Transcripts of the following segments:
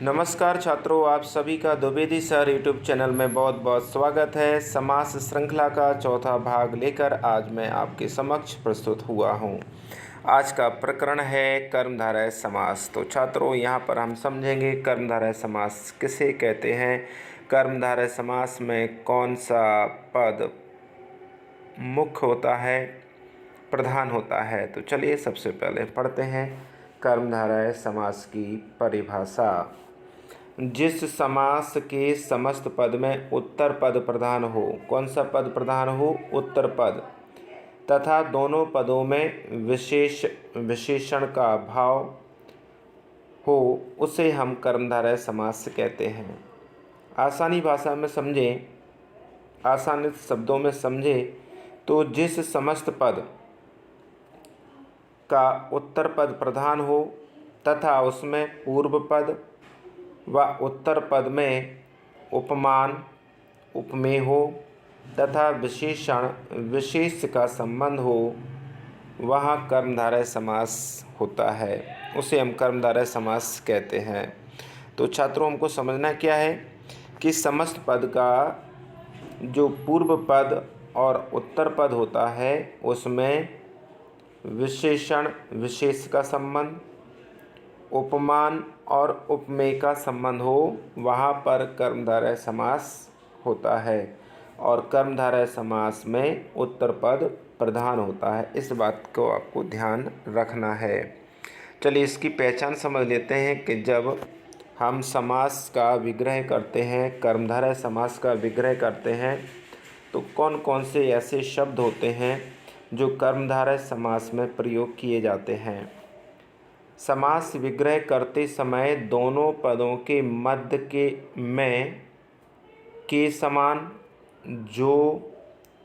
नमस्कार छात्रों, आप सभी का द्विवेदी सर यूट्यूब चैनल में बहुत बहुत स्वागत है। समास श्रृंखला का चौथा भाग लेकर आज मैं आपके समक्ष प्रस्तुत हुआ हूँ। आज का प्रकरण है कर्मधारय समास। तो छात्रों, यहाँ पर हम समझेंगे कर्मधारय समास किसे कहते हैं, कर्मधारय समास में कौन सा पद मुख्य होता है, प्रधान होता है। तो चलिए सबसे पहले पढ़ते हैं कर्मधारय समास की परिभाषा। जिस समास के समस्त पद में उत्तर पद प्रधान हो, कौन सा पद प्रधान हो, उत्तर पद, तथा दोनों पदों में विशेषण का भाव हो, उसे हम कर्मधारय समास कहते हैं। आसानी भाषा में समझें, आसानी शब्दों में समझें तो जिस समस्त पद का उत्तर पद प्रधान हो तथा उसमें पूर्व पद व उत्तर पद में उपमान उपमेय हो तथा विशेषण विशेष का संबंध हो, वह कर्मधारय समास होता है, उसे हम कर्मधारय समास कहते हैं। तो छात्रों, हमको समझना क्या है कि समस्त पद का जो पूर्व पद और उत्तर पद होता है उसमें विशेषण विशेष का संबंध, उपमान और उपमेय का संबंध हो, वहाँ पर कर्मधारय समास होता है। और कर्मधारय समास में उत्तर पद प्रधान होता है, इस बात को आपको ध्यान रखना है। चलिए इसकी पहचान समझ लेते हैं कि जब हम समास का विग्रह करते हैं, कर्मधारय समास का विग्रह करते हैं, तो कौन कौन से ऐसे शब्द होते हैं जो कर्मधारय समास में प्रयोग किए जाते हैं। समास विग्रह करते समय दोनों पदों के मध्य के समान जो,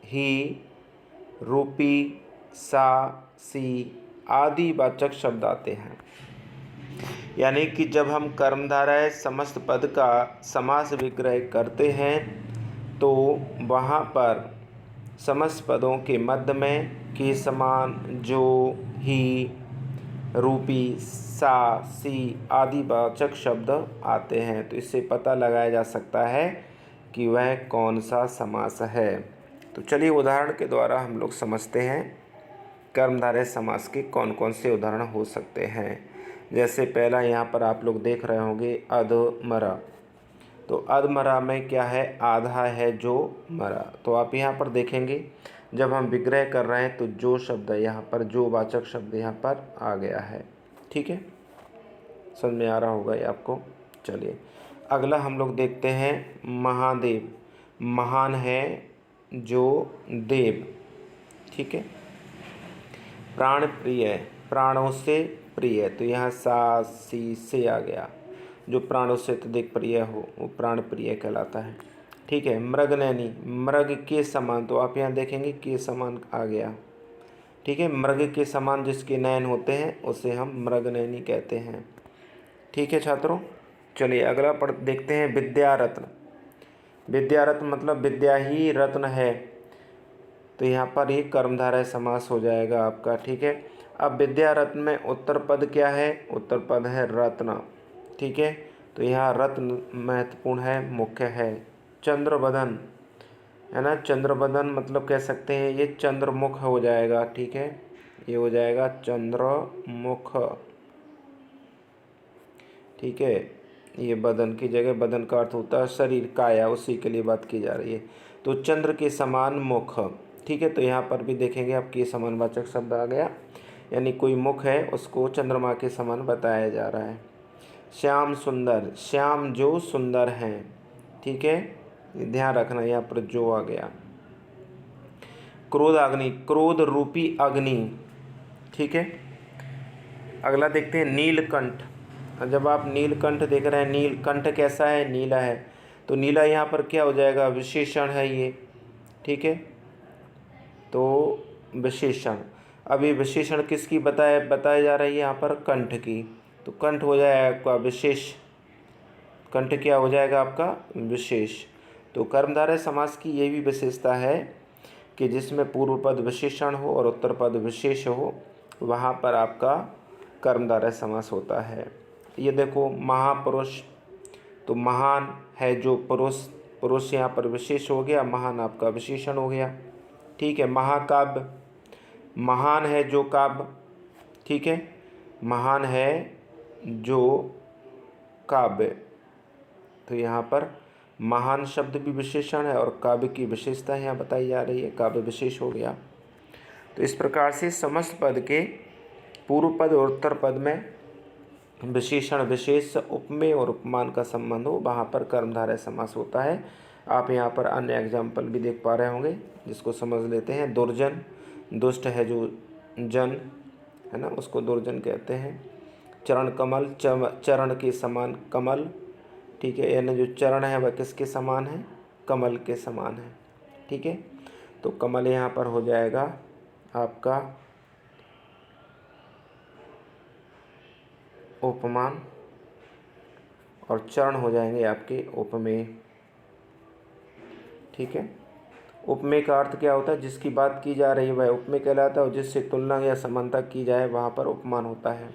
ही, रूपी, सा, सी आदि वाचक शब्द आते हैं। यानी कि जब हम कर्मधारय समस्त पद का समास विग्रह करते हैं तो वहाँ पर समस्त पदों के मध्य में के समान जो, ही, रूपी, सा, सी आदि वाचक शब्द आते हैं। तो इससे पता लगाया जा सकता है कि वह कौन सा समास है। तो चलिए उदाहरण के द्वारा हम लोग समझते हैं कर्मधारय समास के कौन कौन से उदाहरण हो सकते हैं। जैसे पहला यहाँ पर आप लोग देख रहे होंगे अधमरा। तो अधमरा में क्या है, आधा है जो मरा। तो आप यहाँ पर देखेंगे जब हम विग्रह कर रहे हैं तो जो शब्द है यहाँ पर, जो वाचक शब्द यहाँ पर आ गया है। ठीक है, समझ में आ रहा होगा ये आपको। चलिए अगला हम लोग देखते हैं महादेव। महान है जो देव। ठीक है, प्राण प्रिय, प्राणों से प्रिय, तो यहाँ सा सी से आ गया। जो प्राणों से अत्यधिक प्रिय हो वो प्राण प्रिय कहलाता है। ठीक है, मृगनैनी, मृग के समान, तो आप यहाँ देखेंगे के समान आ गया। ठीक है, मृग के समान जिसके नयन होते हैं उसे हम मृगनैनी कहते हैं। ठीक है छात्रों, चलिए अगला देखते हैं विद्यारत्न। विद्यारत्न मतलब विद्या ही रत्न है, तो यहाँ पर ये कर्मधारय समास हो जाएगा आपका। ठीक है, अब विद्यारत्न में उत्तर पद क्या है, उत्तर पद है रत्न। ठीक है, तो यहाँ रत्न महत्वपूर्ण है, मुख्य है। चंद्रवदन है ना, चंद्रवदन मतलब कह सकते हैं ये चंद्रमुख हो जाएगा। ठीक है, ये हो जाएगा चंद्रमुख। ठीक है, ये बदन की जगह, बदन का अर्थ होता है शरीर, काया, उसी के लिए बात की जा रही है। तो चंद्र के समान मुख। ठीक है, तो यहाँ पर भी देखेंगे आप के समान वाचक शब्द आ गया, यानी कोई मुख है उसको चंद्रमा के समान बताया जा रहा है। श्याम सुंदर, श्याम जो सुंदर हैं। ठीक है, ध्यान रखना यहाँ पर जो आ गया। क्रोध अग्नि, क्रोध रूपी अग्नि। ठीक है, अगला देखते हैं नीलकंठ। जब आप नीलकंठ देख रहे हैं, नीलकंठ कैसा है, नीला है, तो नीला यहाँ पर क्या हो जाएगा, विशेषण है ये। ठीक है, तो विशेषण, अभी विशेषण किसकी बताया जा रही है यहाँ पर, कंठ की, तो कंठ हो जाएगा आपका विशेष। कंठ क्या हो जाएगा आपका, विशेष। तो कर्मधारय समास की ये भी विशेषता है कि जिसमें पूर्व पद विशेषण हो और उत्तर पद विशेष हो, वहाँ पर आपका कर्मधारय समास होता है। ये देखो महापुरुष तो महान है जो पुरुष, पुरुष यहाँ पर विशेष हो गया, महान आपका विशेषण हो गया। ठीक है। महाकाव्य, महान है जो काव्य, ठीक है, महान है जो काव्य, तो यहाँ पर महान शब्द भी विशेषण है और काव्य की विशेषता यहाँ बताई जा रही है, काव्य विशेष हो गया। तो इस प्रकार से समस्त पद के पूर्व पद और उत्तर पद में विशेषण विशेष उपमेय और उपमान का संबंध हो, वहाँ पर कर्मधारय समास होता है। आप यहाँ पर अन्य एग्जाम्पल भी देख पा रहे होंगे, जिसको समझ लेते हैं। दुर्जन, दुष्ट है जो जन है ना, उसको दुर्जन कहते हैं। चरण कमल, चरण के समान कमल, ठीक है, यानी जो चरण है वह किसके समान है, कमल के समान है। ठीक है, तो कमल यहाँ पर हो जाएगा आपका उपमान और चरण हो जाएंगे आपके उपमेय। ठीक है, उपमेय का अर्थ क्या होता है, जिसकी बात की जा रही है वह उपमेय कहलाता है और जिससे तुलना या समानता की जाए वहाँ पर उपमान होता है।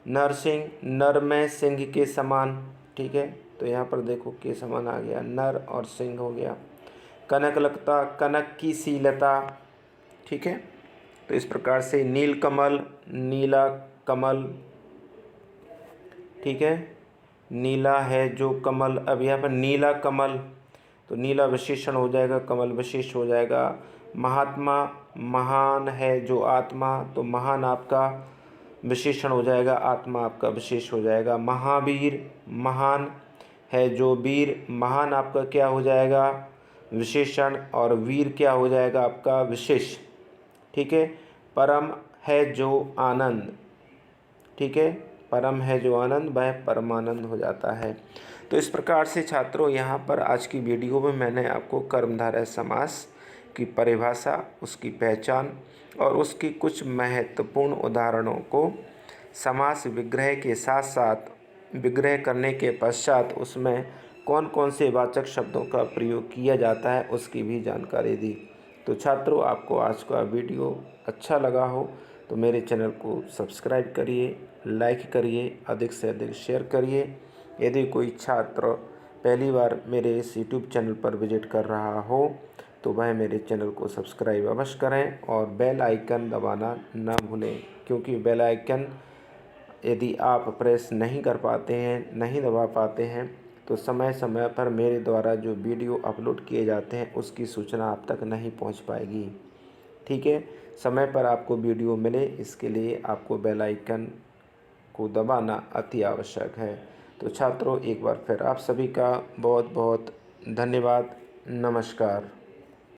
नरसिंह, नर में सिंह के समान, ठीक है, तो यहाँ पर देखो के समान आ गया, नर और सिंह हो गया। कनकलता, कनक की शीलता, ठीक है, तो इस प्रकार से नीलकमल, नीला कमल, ठीक है, नीला है जो कमल, अब यहाँ पर नीला कमल, तो नीला विशेषण हो जाएगा, कमल विशेष हो जाएगा। महात्मा, महान है जो आत्मा, तो महान आपका विशेषण हो जाएगा, आत्मा आपका विशेष हो जाएगा। महावीर, महान है जो वीर, महान आपका क्या हो जाएगा, विशेषण, और वीर क्या हो जाएगा आपका विशेष। ठीक है, परम है जो आनंद, ठीक है, परम है जो आनंद वह परमानंद हो जाता है। तो इस प्रकार से छात्रों यहाँ पर आज की वीडियो में मैंने आपको कर्मधारय समास की परिभाषा, उसकी पहचान और उसकी कुछ महत्वपूर्ण उदाहरणों को समास विग्रह के साथ साथ विग्रह करने के पश्चात उसमें कौन कौन से वाचक शब्दों का प्रयोग किया जाता है उसकी भी जानकारी दी। तो छात्रों, आपको आज का वीडियो अच्छा लगा हो तो मेरे चैनल को सब्सक्राइब करिए, लाइक करिए, अधिक से अधिक शेयर करिए। यदि कोई छात्र पहली बार मेरे इस यूट्यूब चैनल पर विजिट कर रहा हो तो वह मेरे चैनल को सब्सक्राइब अवश्य करें और बेल आइकन दबाना न भूलें, क्योंकि बेल आइकन यदि आप प्रेस नहीं कर पाते हैं, नहीं दबा पाते हैं, तो समय समय पर मेरे द्वारा जो वीडियो अपलोड किए जाते हैं उसकी सूचना आप तक नहीं पहुंच पाएगी। ठीक है, समय पर आपको वीडियो मिले इसके लिए आपको बेल आइकन को दबाना अति आवश्यक है। तो छात्रों, एक बार फिर आप सभी का बहुत बहुत धन्यवाद। नमस्कार।